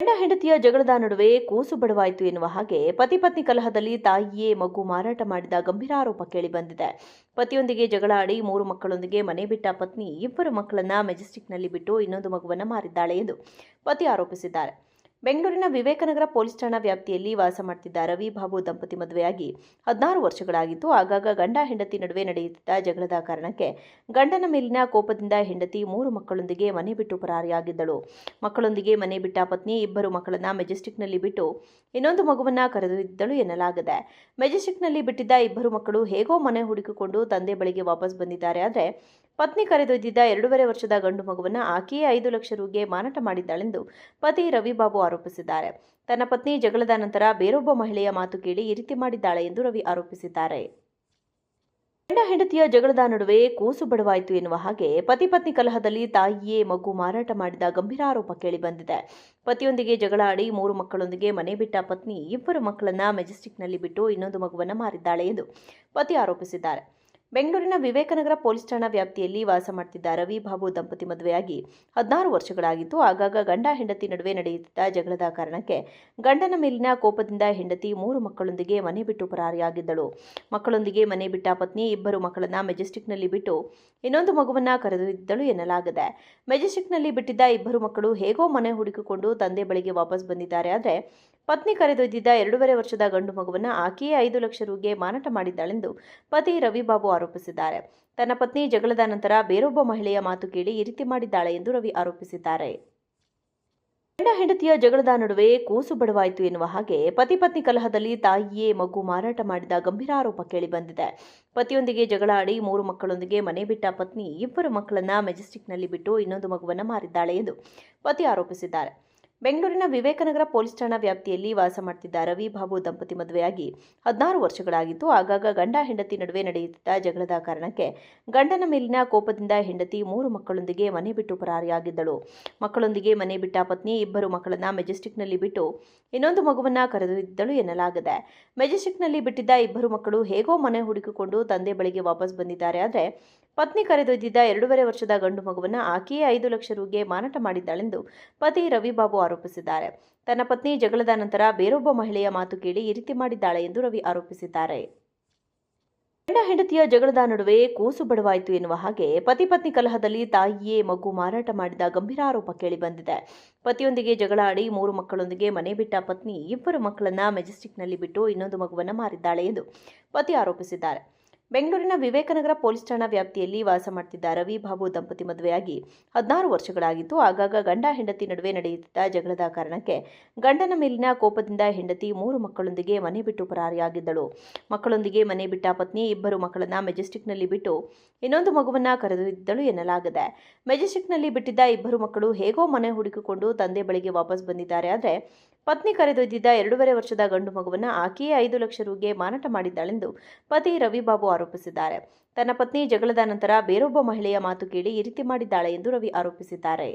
ಗಂಡ ಹೆಂಡತಿಯ ಜಗಳದ ನಡುವೆ ಕೂಸು ಬಡವಾಯಿತು ಎನ್ನುವ ಹಾಗೆ ಪತಿ ಪತ್ನಿ ಕಲಹದಲ್ಲಿ ತಾಯಿಯೇ ಮಗು ಮಾರಾಟ ಮಾಡಿದ ಗಂಭೀರ ಆರೋಪ ಕೇಳಿಬಂದಿದೆ. ಪತಿಯೊಂದಿಗೆ ಜಗಳ ಆಡಿ 3 ಮಕ್ಕಳೊಂದಿಗೆ ಮನೆ ಬಿಟ್ಟ ಪತ್ನಿ 2 ಮಕ್ಕಳನ್ನ ಮೆಜೆಸ್ಟಿಕ್ನಲ್ಲಿ ಬಿಟ್ಟು ಇನ್ನೊಂದು ಮಗುವನ್ನ ಮಾರಿದ್ದಾಳೆ ಎಂದು ಪತಿ ಆರೋಪಿಸಿದ್ದಾರೆ. ಬೆಂಗಳೂರಿನ ವಿವೇಕನಗರ ಪೊಲೀಸ್ ಠಾಣಾ ವ್ಯಾಪ್ತಿಯಲ್ಲಿ ವಾಸ ಮಾಡುತ್ತಿದ್ದ ರವಿ ಬಾಬು ದಂಪತಿ ಮದುವೆಯಾಗಿ 16 ವರ್ಷಗಳಾಗಿತ್ತು. ಆಗಾಗ ಗಂಡ ಹೆಂಡತಿ ನಡುವೆ ನಡೆಯುತ್ತಿದ್ದ ಜಗಳದ ಕಾರಣಕ್ಕೆ ಗಂಡನ ಮೇಲಿನ ಕೋಪದಿಂದ ಹೆಂಡತಿ 3 ಮಕ್ಕಳೊಂದಿಗೆ ಮನೆ ಬಿಟ್ಟು ಪರಾರಿಯಾಗಿದ್ದಳು. ಮಕ್ಕಳೊಂದಿಗೆ ಮನೆ ಬಿಟ್ಟ ಪತ್ನಿ 2 ಮಕ್ಕಳನ್ನ ಮೆಜೆಸ್ಟಿಕ್ನಲ್ಲಿ ಬಿಟ್ಟು ಇನ್ನೊಂದು ಮಗುವನ್ನ ಕರೆದೊಯ್ದಿದ್ದಳು ಎನ್ನಲಾಗಿದೆ. ಮೆಜೆಸ್ಟಿಕ್ನಲ್ಲಿ ಬಿಟ್ಟಿದ್ದ 2 ಮಕ್ಕಳು ಹೇಗೋ ಮನೆ ಹುಡುಕಿಕೊಂಡು ತಂದೆ ಬಳಿಗೆ ವಾಪಸ್ ಬಂದಿದ್ದಾರೆ. ಆದರೆ ಪತ್ನಿ ಕರೆದೊಯ್ದಿದ್ದ 2.5 ವರ್ಷದ ಗಂಡು ಮಗುವನ್ನ ಆಕೆಯೇ 5 ಲಕ್ಷ ರುಗೆ ಮಾರಾಟ ಮಾಡಿದ್ದಾಳೆಂದು ಪತಿ ರವಿ ಬಾಬು ಆರೋಪಿಸಿದ್ದಾರೆ. ತನ್ನ ಪತ್ನಿ ಜಗಳದ ನಂತರ ಬೇರೊಬ್ಬ ಮಹಿಳೆಯ ಮಾತು ಕೇಳಿ ಈ ರೀತಿ ಮಾಡಿದ್ದಾಳೆ ಎಂದು ರವಿ ಆರೋಪಿಸಿದ್ದಾರೆ. ಗಂಡ ಹೆಂಡತಿಯ ಜಗಳದ ನಡುವೆ ಕೂಸು ಬಡವಾಯಿತು ಎನ್ನುವ ಹಾಗೆ ಪತಿ ಪತ್ನಿ ಕಲಹದಲ್ಲಿ ತಾಯಿಯೇ ಮಗು ಮಾರಾಟ ಮಾಡಿದ ಗಂಭೀರ ಆರೋಪ ಕೇಳಿಬಂದಿದೆ. ಪತಿಯೊಂದಿಗೆ ಜಗಳ ಆಡಿ 3 ಮಕ್ಕಳೊಂದಿಗೆ ಮನೆ ಬಿಟ್ಟ ಪತ್ನಿ 2 ಮಕ್ಕಳನ್ನ ಮೆಜೆಸ್ಟಿಕ್ನಲ್ಲಿ ಬಿಟ್ಟು ಇನ್ನೊಂದು ಮಗುವನ್ನ ಮಾರಿದ್ದಾಳೆ ಎಂದು ಪತಿ ಆರೋಪಿಸಿದ್ದಾರೆ. ಬೆಂಗಳೂರಿನ ವಿವೇಕನಗರ ಪೊಲೀಸ್ ಠಾಣಾ ವ್ಯಾಪ್ತಿಯಲ್ಲಿ ವಾಸ ಮಾಡುತ್ತಿದ್ದ ರವಿ ಬಾಬು ದಂಪತಿ ಮದುವೆಯಾಗಿ 16 ವರ್ಷಗಳಾಗಿತ್ತು. ಆಗಾಗ ಗಂಡ ಹೆಂಡತಿ ನಡುವೆ ನಡೆಯುತ್ತಿದ್ದ ಜಗಳದ ಕಾರಣಕ್ಕೆ ಗಂಡನ ಮೇಲಿನ ಕೋಪದಿಂದ ಹೆಂಡತಿ 3 ಮಕ್ಕಳೊಂದಿಗೆ ಮನೆ ಬಿಟ್ಟು ಪರಾರಿಯಾಗಿದ್ದಳು. ಮಕ್ಕಳೊಂದಿಗೆ ಮನೆ ಬಿಟ್ಟ ಪತ್ನಿ 2 ಮಕ್ಕಳನ್ನ ಮೆಜೆಸ್ಟಿಕ್ನಲ್ಲಿ ಬಿಟ್ಟು ಇನ್ನೊಂದು ಮಗುವನ್ನ ಕರೆದೊಯ್ದಿದ್ದಳು ಎನ್ನಲಾಗಿದೆ. ಮೆಜೆಸ್ಟಿಕ್ನಲ್ಲಿ ಬಿಟ್ಟಿದ್ದ 2 ಮಕ್ಕಳು ಹೇಗೋ ಮನೆ ಹುಡುಕಿಕೊಂಡು ತಂದೆ ಬಳಿಗೆ ವಾಪಸ್ ಬಂದಿದ್ದಾರೆ. ಆದರೆ ಪತ್ನಿ ಕರೆದೊಯ್ದಿದ್ದ 2.5 ವರ್ಷದ ಗಂಡು ಮಗುವನ್ನ ಆಕೆಯೇ 5 ಲಕ್ಷ ರುಗೆ ಮಾರಾಟ ಮಾಡಿದ್ದಾಳೆಂದು ಪತಿ ರವಿ ಬಾಬು ಆರೋಪಿಸಿದ್ದಾರೆ. ತನ್ನ ಪತ್ನಿ ಜಗಳದ ನಂತರ ಬೇರೊಬ್ಬ ಮಹಿಳೆಯ ಮಾತು ಕೇಳಿ ಈ ರೀತಿ ಮಾಡಿದ್ದಾಳೆ ಎಂದು ರವಿ ಆರೋಪಿಸಿದ್ದಾರೆ. ಗಂಡ ಹೆಂಡತಿಯ ಜಗಳದ ನಡುವೆ ಕೂಸು ಬಡವಾಯಿತು ಎನ್ನುವ ಹಾಗೆ ಪತಿ ಪತ್ನಿ ಕಲಹದಲ್ಲಿ ತಾಯಿಯೇ ಮಗು ಮಾರಾಟ ಮಾಡಿದ ಗಂಭೀರ ಆರೋಪ ಕೇಳಿಬಂದಿದೆ. ಪತಿಯೊಂದಿಗೆ ಜಗಳ ಆಡಿ 3 ಮಕ್ಕಳೊಂದಿಗೆ ಮನೆ ಬಿಟ್ಟ ಪತ್ನಿ 2 ಮಕ್ಕಳನ್ನ ಮೆಜೆಸ್ಟಿಕ್ನಲ್ಲಿ ಬಿಟ್ಟು ಇನ್ನೊಂದು ಮಗುವನ್ನ ಮಾರಿದ್ದಾಳೆ ಎಂದು ಪತಿ ಆರೋಪಿಸಿದ್ದಾರೆ. ಬೆಂಗಳೂರಿನ ವಿವೇಕನಗರ ಪೊಲೀಸ್ ಠಾಣಾ ವ್ಯಾಪ್ತಿಯಲ್ಲಿ ವಾಸ ಮಾಡುತ್ತಿದ್ದ ರವಿ ಬಾಬು ದಂಪತಿ ಮದುವೆಯಾಗಿ 16 ವರ್ಷಗಳಾಗಿತ್ತು. ಆಗಾಗ ಗಂಡ ಹೆಂಡತಿ ನಡುವೆ ನಡೆಯುತ್ತಿದ್ದ ಜಗಳದ ಕಾರಣಕ್ಕೆ ಗಂಡನ ಮೇಲಿನ ಕೋಪದಿಂದ ಹೆಂಡತಿ 3 ಮಕ್ಕಳೊಂದಿಗೆ ಮನೆ ಬಿಟ್ಟು ಪರಾರಿಯಾಗಿದ್ದಳು. ಮಕ್ಕಳೊಂದಿಗೆ ಮನೆ ಬಿಟ್ಟ ಪತ್ನಿ 2 ಮಕ್ಕಳನ್ನ ಮೆಜೆಸ್ಟಿಕ್ನಲ್ಲಿ ಬಿಟ್ಟು ಇನ್ನೊಂದು ಮಗುವನ್ನ ಕರೆದೊಯ್ದಿದ್ದಳು ಎನ್ನಲಾಗಿದೆ. ಮೆಜೆಸ್ಟಿಕ್ನಲ್ಲಿ ಬಿಟ್ಟಿದ್ದ 2 ಮಕ್ಕಳು ಹೇಗೋ ಮನೆ ಹುಡುಕಿಕೊಂಡು ತಂದೆ ಬಳಿಗೆ ವಾಪಸ್ ಬಂದಿದ್ದಾರೆ. ಆದರೆ ಪತ್ನಿ ಕರೆದೊಯ್ದಿದ್ದ 2.5 ವರ್ಷದ ಗಂಡು ಮಗುವನ್ನ ಆಕೆಯೇ 5 ಲಕ್ಷ ರುಗೆ ಮಾರಾಟ ಮಾಡಿದ್ದಾಳೆಂದು ಪತಿ ರವಿ ಬಾಬು ಆರೋಪಿಸಿದ್ದಾರೆ. ತನ್ನ ಪತ್ನಿ ಜಗಳದ ನಂತರ ಬೇರೊಬ್ಬ ಮಹಿಳೆಯ ಮಾತು ಕೇಳಿ ಈ ರೀತಿ ಮಾಡಿದ್ದಾಳೆ ಎಂದು ರವಿ ಆರೋಪಿಸಿದ್ದಾರೆ. ಗಂಡ ಹೆಂಡತಿಯ ಜಗಳದ ನಡುವೆ ಕೂಸು ಬಡವಾಯಿತು ಎನ್ನುವ ಹಾಗೆ ಪತಿ ಪತ್ನಿ ಕಲಹದಲ್ಲಿ ತಾಯಿಯೇ ಮಗು ಮಾರಾಟ ಮಾಡಿದ ಗಂಭೀರ ಆರೋಪ ಕೇಳಿಬಂದಿದೆ. ಪತಿಯೊಂದಿಗೆ ಜಗಳ ಆಡಿ 3 ಮಕ್ಕಳೊಂದಿಗೆ ಮನೆ ಬಿಟ್ಟ ಪತ್ನಿ 2 ಮಕ್ಕಳನ್ನ ಮೆಜೆಸ್ಟಿಕ್ನಲ್ಲಿ ಬಿಟ್ಟು ಇನ್ನೊಂದು ಮಗುವನ್ನ ಮಾರಿದ್ದಾಳೆ ಎಂದು ಪತಿ ಆರೋಪಿಸಿದ್ದಾರೆ. ಬೆಂಗಳೂರಿನ ವಿವೇಕನಗರ ಪೊಲೀಸ್ ಠಾಣಾ ವ್ಯಾಪ್ತಿಯಲ್ಲಿ ವಾಸ ಮಾಡುತ್ತಿದ್ದ ರವಿ ಬಾಬು ದಂಪತಿ ಮದುವೆಯಾಗಿ 16 ವರ್ಷಗಳಾಗಿತ್ತು. ಆಗಾಗ ಗಂಡ ಹೆಂಡತಿ ನಡುವೆ ನಡೆಯುತ್ತಿದ್ದ ಜಗಳದ ಕಾರಣಕ್ಕೆ ಗಂಡನ ಮೇಲಿನ ಕೋಪದಿಂದ ಹೆಂಡತಿ 3 ಮಕ್ಕಳೊಂದಿಗೆ ಮನೆ ಬಿಟ್ಟು ಪರಾರಿಯಾಗಿದ್ದಳು. ಮಕ್ಕಳೊಂದಿಗೆ ಮನೆ ಬಿಟ್ಟ ಪತ್ನಿ 2 ಮಕ್ಕಳನ್ನ ಮೆಜೆಸ್ಟಿಕ್ನಲ್ಲಿ ಬಿಟ್ಟು ಇನ್ನೊಂದು ಮಗುವನ್ನ ಕರೆದೊಯ್ದಿದ್ದಳು ಎನ್ನಲಾಗಿದೆ. ಮೆಜೆಸ್ಟಿಕ್ನಲ್ಲಿ ಬಿಟ್ಟಿದ್ದ 2 ಮಕ್ಕಳು ಹೇಗೋ ಮನೆ ಹುಡುಕಿಕೊಂಡು ತಂದೆ ಬಳಿಗೆ ವಾಪಸ್ ಬಂದಿದ್ದಾರೆ. ಆದರೆ ಪತ್ನಿ ಕರೆದೊಯ್ದಿದ್ದ 2.5 ವರ್ಷದ ಗಂಡು ಮಗುವನ್ನ ಆಕೆಯೇ 5 ಲಕ್ಷ ರುಗೆ ಮಾರಾಟ ಮಾಡಿದ್ದಾಳೆಂದು ಪತಿ ರವಿ ಬಾಬು ಆರೋಪಿಸಿದ್ದಾರೆ. ತನ್ನ ಪತ್ನಿ ಜಗಳದ ನಂತರ ಬೇರೊಬ್ಬ ಮಹಿಳೆಯ ಮಾತು ಕೇಳಿ ಈ ರೀತಿ ಮಾಡಿದ್ದಾಳೆ ಎಂದು ರವಿ ಆರೋಪಿಸಿದ್ದಾರೆ.